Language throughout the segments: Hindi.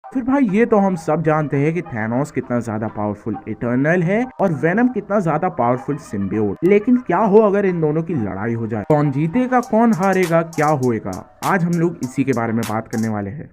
फिर भाई ये तो हम सब जानते हैं कि थैनोस कितना ज्यादा पावरफुल इटर्नल है और वेनम कितना ज्यादा पावरफुल सिम्बियोट। लेकिन क्या हो अगर इन दोनों की लड़ाई हो जाए, कौन जीतेगा कौन हारेगा क्या होएगा, आज हम लोग इसी के बारे में बात करने वाले हैं।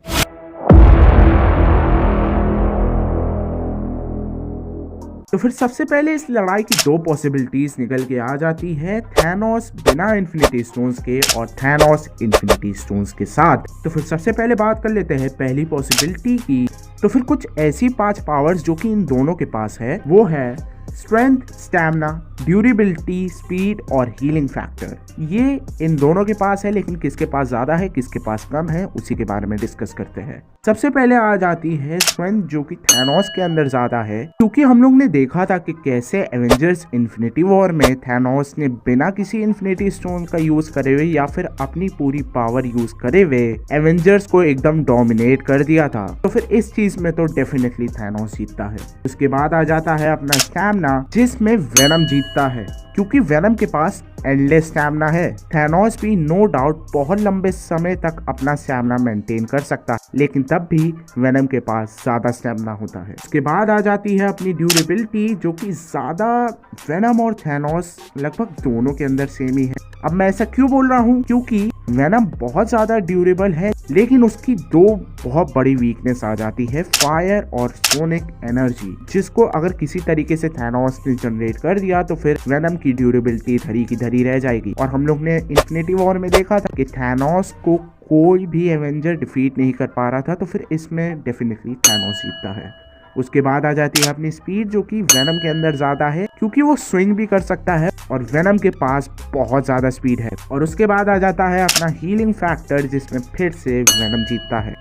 तो फिर सबसे पहले इस लड़ाई की दो पॉसिबिलिटीज निकल के आ जाती है, थैनोस बिना इन्फिनिटी स्टोन्स के और थैनोस इन्फिनिटी स्टोन्स के साथ। तो फिर सबसे पहले बात कर लेते हैं पहली पॉसिबिलिटी की। तो फिर कुछ ऐसी 5 पावर्स जो कि इन दोनों के पास है वो है स्ट्रेंथ, स्टैमिना, ड्यूरेबिलिटी, स्पीड और हीलिंग फैक्टर। ये इन दोनों के पास है, लेकिन किसके पास ज्यादा है किसके पास कम है उसी के बारे में डिस्कस करते हैं। सबसे पहले आ जाती है स्ट्रेंथ, जो कि थैनोस के अंदर ज्यादा है, क्योंकि हम लोग ने देखा था कि कैसे एवेंजर्स इन्फिनिटी वॉर में थैनोस ने बिना किसी इन्फिनिटी स्टोन का यूज करे हुए या फिर अपनी पूरी पावर यूज करे हुए एवेंजर्स को एकदम डोमिनेट कर दिया था। तो फिर इस चीज में तो डेफिनेटली थैनोस जीतता है। उसके बाद आ जाता है अपना स्टैमिना, जिसमें वेनम जीतता है, क्योंकि वेनम के पास एंडलेस स्टैमिना है। थैनोस भी नो डाउट बहुत लंबे समय तक अपना स्टैमिना मेंटेन कर सकता है, लेकिन तब भी वेनम के पास ज्यादा स्टैमिना होता है। उसके बाद आ जाती है अपनी ड्यूरेबिलिटी, जो कि ज्यादा वेनम और थैनोस लगभग दोनों के अंदर सेम ही है। अब मैं ऐसा क्यों बोल रहा हूँ, क्योंकि वेनम बहुत ज्यादा ड्यूरेबल है, लेकिन उसकी दो बहुत बड़ी वीकनेस आ जाती है, फायर और सोनिक एनर्जी, जिसको अगर किसी तरीके से थैनोस ने जनरेट कर दिया तो फिर वेनम की ड्यूरेबिलिटी धरी की धरी रह जाएगी। और हम लोग ने इन्फिनिटी वॉर में देखा था कि थैनोस को कोई भी एवेंजर डिफीट नहीं कर पा रहा था, तो फिर इसमें डेफिनेटली थैनोस जीतता है। उसके बाद आ जाती है अपनी स्पीड, जो कि वेनम के अंदर ज्यादा है, क्योंकि वो स्विंग भी कर सकता है और वेनम के पास बहुत ज्यादा स्पीड है। और उसके बाद आ जाता है अपना हीलिंग फैक्टर, जिसमें फिर से वेनम जीतता है।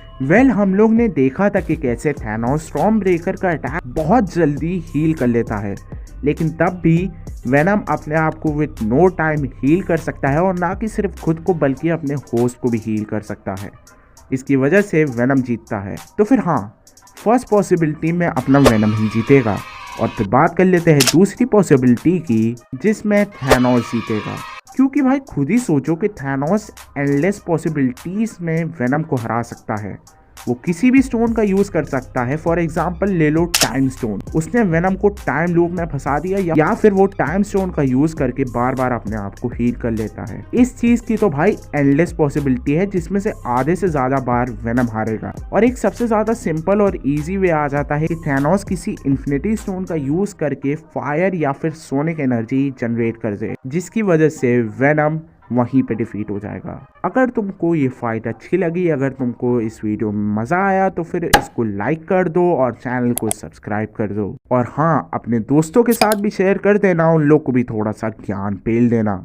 हम लोग ने देखा था कि कैसे थैनोस स्टॉर्म ब्रेकर का अटैक बहुत जल्दी हील कर लेता है, लेकिन तब भी वेनम अपने आप को विद नो टाइम हील कर सकता है, और ना कि सिर्फ खुद को बल्कि अपने होस्ट को भी हील कर सकता है। इसकी वजह से वेनम जीतता है। तो फिर हाँ, फर्स्ट पॉसिबिलिटी में अपना वेनम ही जीतेगा। और फिर बात कर लेते हैं दूसरी पॉसिबिलिटी की, जिसमें थैनोस जीतेगा। क्योंकि भाई खुद ही सोचो कि थैनोस एंडलेस पॉसिबिलिटीज में वेनम को हरा सकता है। वो किसी भी स्टोन का यूज कर सकता है। फॉर एग्जाम्पल ले लो टाइम स्टोन, उसने वेनम को टाइम लूप में फंसा दिया, या फिर वो टाइम स्टोन का यूज करके बार बार अपने आप को हील कर लेता है। इस चीज की तो भाई एंडलेस पॉसिबिलिटी है, जिसमें से आधे से ज्यादा बार वेनम हारेगा। और एक सबसे ज्यादा सिंपल और इजी वे आ जाता है कि थैनोस किसी इन्फिनिटी स्टोन का यूज करके फायर या फिर सोनिक एनर्जी जनरेट कर दे, जिसकी वजह से वेनम वहीं पे डिफीट हो जाएगा। अगर तुमको ये फाइट अच्छी लगी, अगर तुमको इस वीडियो में मजा आया, तो फिर इसको लाइक कर दो और चैनल को सब्सक्राइब कर दो। और हाँ, अपने दोस्तों के साथ भी शेयर कर देना, उन लोग को भी थोड़ा सा ज्ञान पेल देना।